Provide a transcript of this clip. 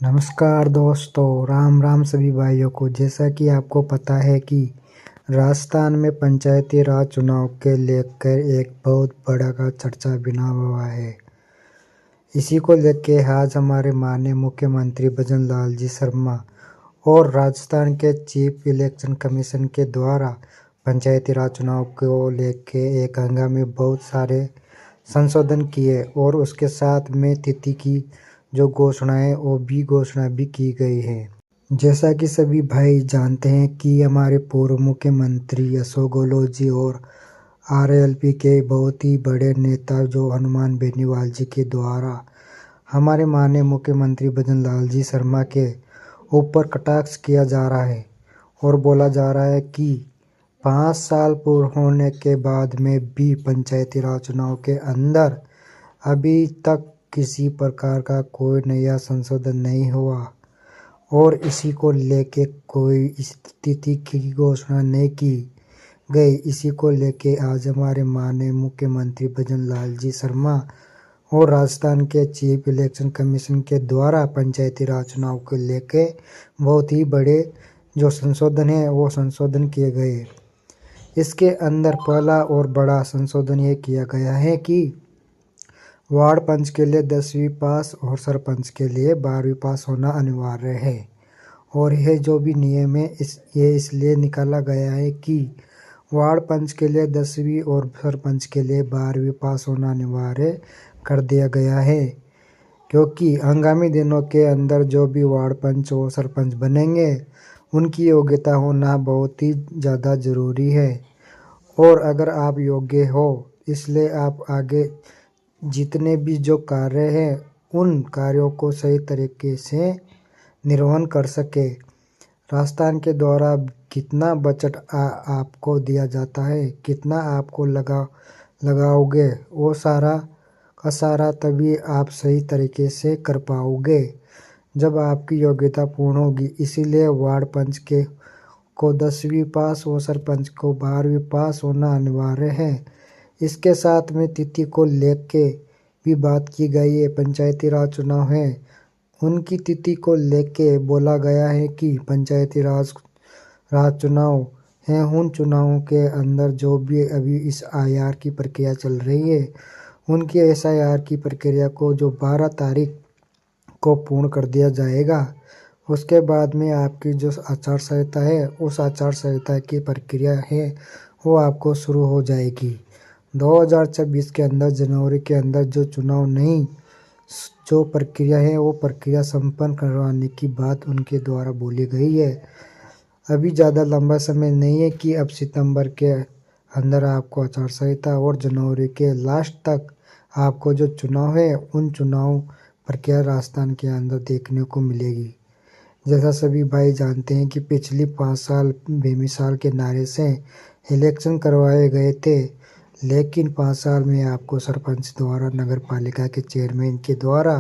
नमस्कार दोस्तों, राम राम सभी भाइयों को। जैसा कि आपको पता है कि राजस्थान में पंचायती राज चुनाव के लेकर एक बहुत बड़ा का चर्चा बना हुआ है। इसी को लेके आज हमारे माननीय मुख्यमंत्री भजन लाल जी शर्मा और राजस्थान के चीफ इलेक्शन कमीशन के द्वारा पंचायती राज चुनाव को लेके एक हंगामे बहुत सारे संशोधन किए और उसके साथ में तिथि की जो घोषणाएं वो भी घोषणा भी की गई है। जैसा कि सभी भाई जानते हैं कि हमारे पूर्व मुख्यमंत्री अशोक गहलोत जी और आरएलपी के बहुत ही बड़े नेता जो हनुमान बेनीवाल जी के द्वारा हमारे माननीय मुख्यमंत्री भजन लाल जी शर्मा के ऊपर कटाक्ष किया जा रहा है और बोला जा रहा है कि 5 साल पूर्ण होने के बाद में भी पंचायती राज चुनाव के अंदर अभी तक किसी प्रकार का कोई नया संशोधन नहीं हुआ और इसी को लेके कोई स्थिति की घोषणा नहीं की गई। इसी को लेके आज हमारे माननीय मुख्यमंत्री भजन लाल जी शर्मा और राजस्थान के चीफ इलेक्शन कमीशन के द्वारा पंचायती राज चुनाव को लेके बहुत ही बड़े जो संशोधन है वो संशोधन किए गए। इसके अंदर पहला और बड़ा संशोधन ये किया गया है कि वार्ड पंच के लिए 10वीं पास और सरपंच के लिए 12वीं पास होना अनिवार्य है। और यह जो भी नियम है ये इसलिए निकाला गया है कि वार्ड पंच के लिए 10वीं और सरपंच के लिए 12वीं पास होना अनिवार्य कर दिया गया है, क्योंकि आगामी दिनों के अंदर जो भी वार्ड पंच और सरपंच बनेंगे उनकी योग्यता होना बहुत ही ज़्यादा ज़रूरी है। और अगर आप योग्य हो इसलिए आप आगे जितने भी जो कार्य हैं उन कार्यों को सही तरीके से निर्वहन कर सके। राजस्थान के द्वारा कितना बजट आपको दिया जाता है, कितना आपको लगाओगे, वो सारा का सारा तभी आप सही तरीके से कर पाओगे जब आपकी योग्यता पूर्ण होगी। इसीलिए वार्ड पंच के को 10वीं पास और सरपंच को 12वीं पास होना अनिवार्य है। इसके साथ में तिथि को लेके भी बात की गई है। पंचायती राज चुनाव है उनकी तिथि को लेके बोला गया है कि पंचायती राज चुनाव हैं उन चुनावों के अंदर जो भी अभी इस आईआर की प्रक्रिया चल रही है उनकी एसआईआर की प्रक्रिया को जो 12 तारीख को पूर्ण कर दिया जाएगा। उसके बाद में आपकी जो आचार संहिता है उस आचार संहिता की प्रक्रिया है वो आपको शुरू हो जाएगी। 2026 के अंदर जनवरी के अंदर जो चुनाव नहीं जो प्रक्रिया है वो प्रक्रिया संपन्न करवाने की बात उनके द्वारा बोली गई है। अभी ज़्यादा लंबा समय नहीं है कि अब सितंबर के अंदर आपको आचार संहिता और जनवरी के लास्ट तक आपको जो चुनाव है उन चुनाव प्रक्रिया राजस्थान के अंदर देखने को मिलेगी। जैसा सभी भाई जानते हैं कि पिछली 5 साल बेमिसाल के नारे से इलेक्शन करवाए गए थे, लेकिन 5 साल में आपको सरपंच द्वारा, नगर पालिका के चेयरमैन के द्वारा